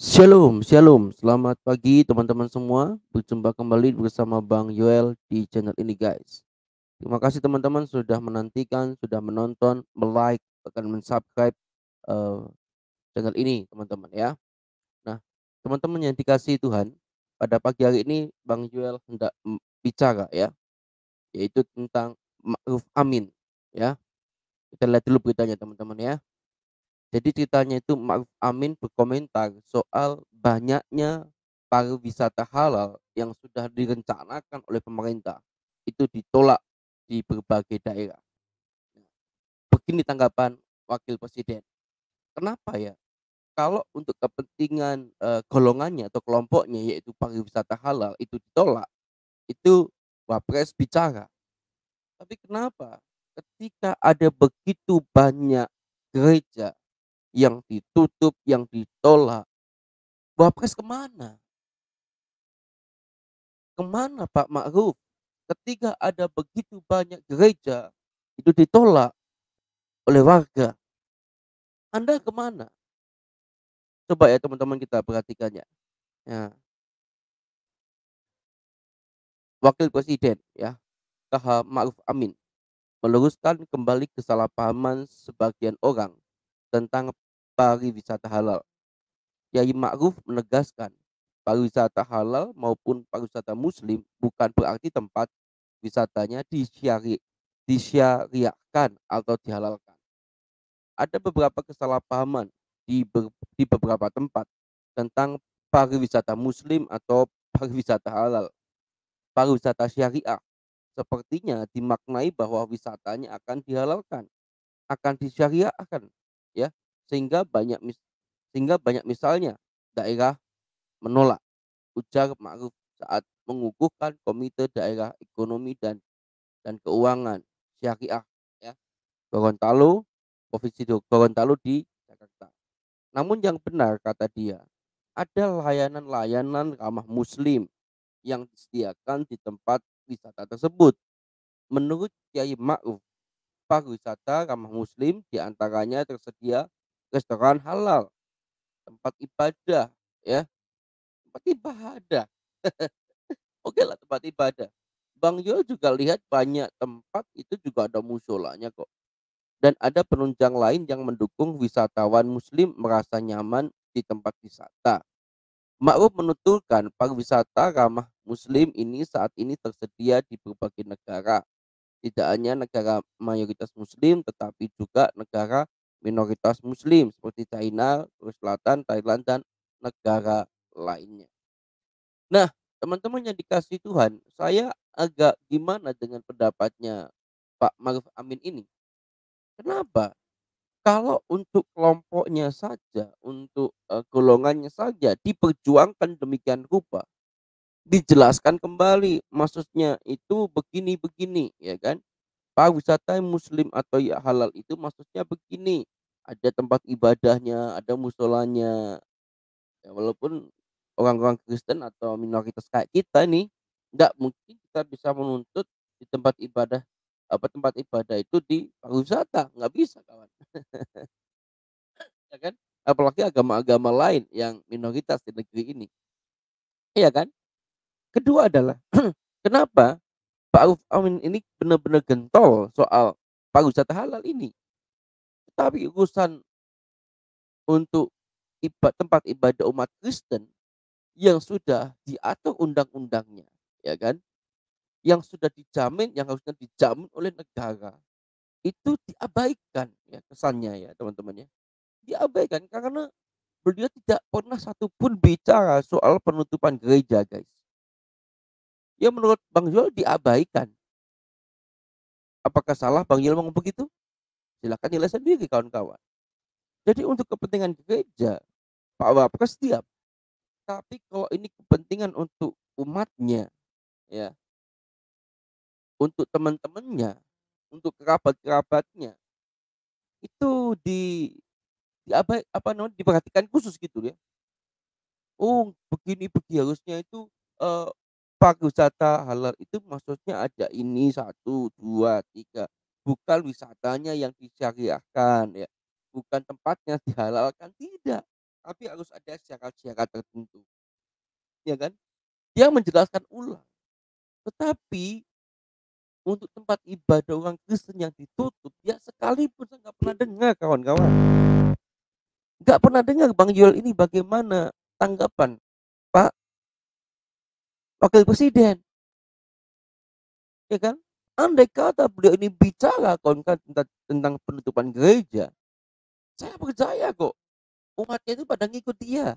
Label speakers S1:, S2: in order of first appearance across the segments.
S1: Shalom, shalom. Selamat pagi teman-teman semua. Berjumpa kembali bersama Bang Yoel di channel ini guys. Terima kasih teman-teman sudah menantikan, sudah menonton, like, bahkan mensubscribe eh, channel ini teman-teman ya. Nah, teman-teman yang dikasihi Tuhan, pada pagi hari ini Bang Yoel hendak bicara ya, yaitu tentang Ma'ruf Amin ya. Kita lihat dulu beritanya teman-teman ya. Jadi ceritanya itu Ma'ruf Amin berkomentar soal banyaknya pariwisata halal yang sudah direncanakan oleh pemerintah, itu ditolak di berbagai daerah. Begini tanggapan Wakil Presiden, "Kenapa ya kalau untuk kepentingan, golongannya atau kelompoknya yaitu pariwisata halal itu ditolak, itu Wapres bicara. Tapi kenapa ketika ada begitu banyak gereja yang ditutup, yang ditolak, Wapres kemana? Kemana Pak Ma'ruf? Ketika ada begitu banyak gereja itu ditolak oleh warga, Anda kemana? Coba ya teman-teman kita perhatikannya. Ya, Wakil Presiden ya, KH Ma'ruf Amin meluruskan kembali kesalahpahaman sebagian orang tentang pariwisata halal. Yai Ma'ruf menegaskan, pariwisata halal maupun pariwisata muslim bukan berarti tempat wisatanya disyariahkan atau dihalalkan. Ada beberapa kesalahpahaman di beberapa tempat tentang pariwisata muslim atau pariwisata halal. Pariwisata syariah sepertinya dimaknai bahwa wisatanya akan dihalalkan, akan disyariahkan, ya. Sehingga banyak misalnya daerah menolak, ujar Ma'ruf saat mengukuhkan Komite Daerah Ekonomi dan Keuangan Syariah ya, Gorontalo, Provinsi Gorontalo di Jakarta. Namun yang benar kata dia, ada layanan-layanan ramah muslim yang disediakan di tempat wisata tersebut. Menurut Kiai Ma'ruf, pariwisata ramah muslim diantaranya tersedia restoran halal, tempat ibadah ya, tempat ibadah. Oke lah tempat ibadah. Bang Yul juga lihat banyak tempat itu juga ada musolanya kok. Dan ada penunjang lain yang mendukung wisatawan muslim merasa nyaman di tempat wisata. Ma'ruf menuturkan pariwisata ramah muslim ini saat ini tersedia di berbagai negara. Tidak hanya negara mayoritas muslim tetapi juga negara minoritas muslim seperti China, Korea Selatan, Thailand dan negara lainnya. Nah, teman-teman yang dikasih Tuhan, saya agak gimana dengan pendapatnya Pak Ma'ruf Amin ini. Kenapa? Kalau untuk kelompoknya saja, untuk, golongannya saja diperjuangkan demikian rupa, dijelaskan kembali maksudnya itu begini-begini, ya kan. Pariwisata muslim atau ya halal itu maksudnya begini, ada tempat ibadahnya, ada musolanya. Ya walaupun orang-orang Kristen atau minoritas kayak kita nih, nggak mungkin kita bisa menuntut di tempat ibadah itu di pariwisata, nggak bisa kawan, ya kan? Apalagi agama-agama lain yang minoritas di negeri ini, iya kan? Kedua adalah kenapa Pak Aruf Amin ini benar-benar gentol soal pariwisata halal ini, tapi urusan untuk tempat ibadah umat Kristen yang sudah diatur undang-undangnya, ya kan? Yang sudah dijamin, yang harusnya dijamin oleh negara, itu diabaikan ya kesannya ya teman-teman ya. Diabaikan karena beliau tidak pernah satupun bicara soal penutupan gereja guys. Ya menurut Bang Yul diabaikan. Apakah salah Bang Yul ngomong begitu? Silahkan nilai sendiri kawan-kawan. Jadi untuk kepentingan gereja, Pak Wapres siap. Tapi kalau ini kepentingan untuk umatnya, ya, untuk teman-temannya, untuk kerabat-kerabatnya, itu diperhatikan khusus gitu ya. Oh, harusnya itu, pariwisata halal itu maksudnya ada ini satu 2 3 bukan wisatanya yang disyariahkan ya, bukan tempatnya dihalalkan, tidak. tapi harus ada syarat-syarat tertentu, ya kan? Dia menjelaskan ulang, tetapi untuk tempat ibadah orang Kristen yang ditutup, ya sekalipun saya nggak pernah dengar kawan-kawan. Nggak pernah dengar Bang Joel ini bagaimana tanggapan Pak Wakil Presiden, ya kan? Andai kata beliau ini bicara kawan-kawan tentang penutupan gereja, saya percaya kok umatnya itu pada ngikut dia.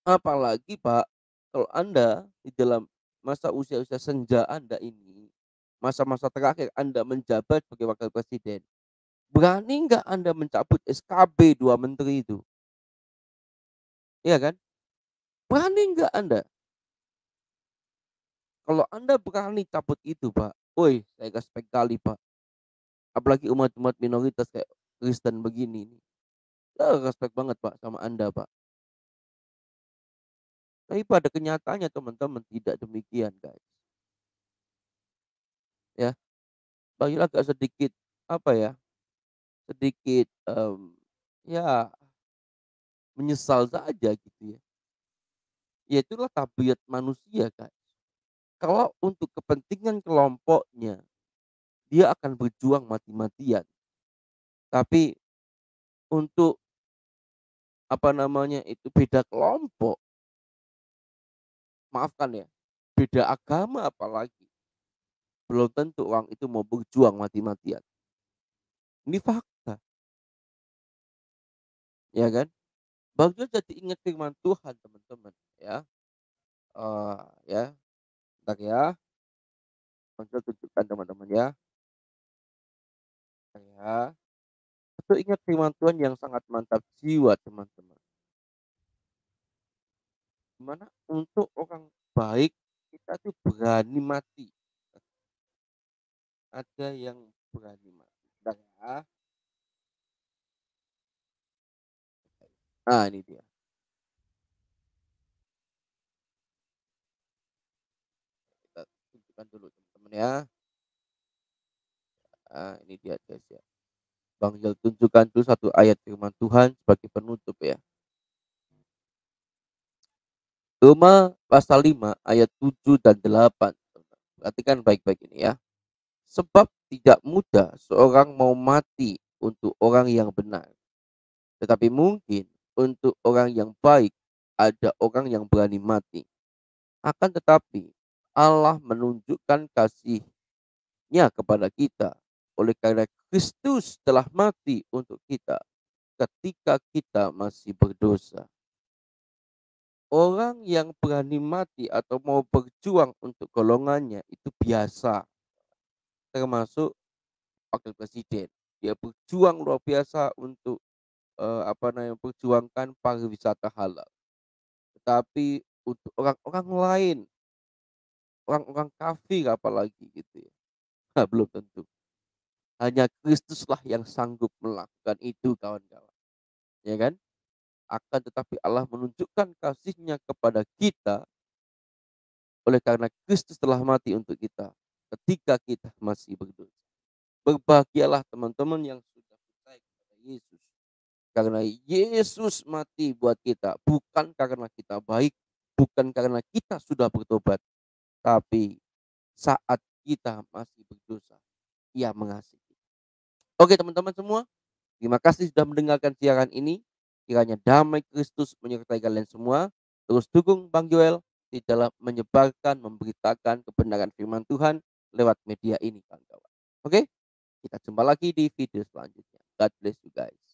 S1: Apalagi Pak, kalau Anda di dalam masa usia-usia senja Anda ini, masa-masa terakhir Anda menjabat sebagai wakil presiden, berani nggak Anda mencabut SKB 2 menteri itu? Iya kan? Berani nggak Anda? Kalau Anda berani cabut itu Pak, woi saya respect kali Pak. Apalagi umat-umat minoritas kayak Kristen begini nih. Respect banget Pak sama Anda Pak. Tapi pada kenyataannya teman-teman tidak demikian guys. Ya, Bang Yul agak sedikit apa ya, sedikit ya menyesal saja gitu ya. Ya itulah tabiat manusia guys. Kalau untuk kepentingan kelompoknya, dia akan berjuang mati-matian. Tapi untuk apa namanya itu beda kelompok, maafkan ya, beda agama apalagi, belum tentu orang itu mau berjuang mati-matian. Ini fakta, ya kan? Bang jadi ingat firman Tuhan teman-teman ya. Ya, bentar ya. Bang tunjukkan teman-teman ya. Ya. Itu ingat firman Tuhan yang sangat mantap jiwa teman-teman. Dimana untuk orang baik kita tuh berani mati. Ada yang berani mati. Bentar ya. Nah ini dia. Kita tunjukkan dulu teman-teman ya. Nah, ini dia guys ya. Bang Jel tunjukkan dulu satu ayat firman Tuhan sebagai penutup ya. Roma pasal 5 ayat 7 dan 8. Perhatikan baik-baik ini ya. Sebab tidak mudah seorang mau mati untuk orang yang benar. Tetapi mungkin untuk orang yang baik ada orang yang berani mati. Akan tetapi Allah menunjukkan kasihnya kepada kita oleh karena Kristus telah mati untuk kita ketika kita masih berdosa. Orang yang berani mati atau mau berjuang untuk golongannya itu biasa, termasuk wakil presiden. Dia berjuang luar biasa untuk apa namanya, perjuangkan pariwisata halal. Tetapi untuk orang-orang lain, orang-orang kafir apalagi gitu ya, nah, belum tentu. Hanya Kristuslah yang sanggup melakukan itu kawan-kawan. Ya kan? Akan tetapi Allah menunjukkan kasihnya kepada kita oleh karena Kristus telah mati untuk kita ketika kita masih berdosa. Berbahagialah teman-teman yang sudah percaya kepada Yesus. Karena Yesus mati buat kita, bukan karena kita baik, bukan karena kita sudah bertobat, tapi saat kita masih berdosa, Ia mengasihi. Oke teman-teman semua, terima kasih sudah mendengarkan siaran ini. Kiranya damai Kristus menyertai kalian semua. Terus dukung Bang Joel di dalam menyebarkan, memberitakan kebenaran firman Tuhan lewat media ini kawan-kawan. Oke, kita jumpa lagi di video selanjutnya. God bless you guys.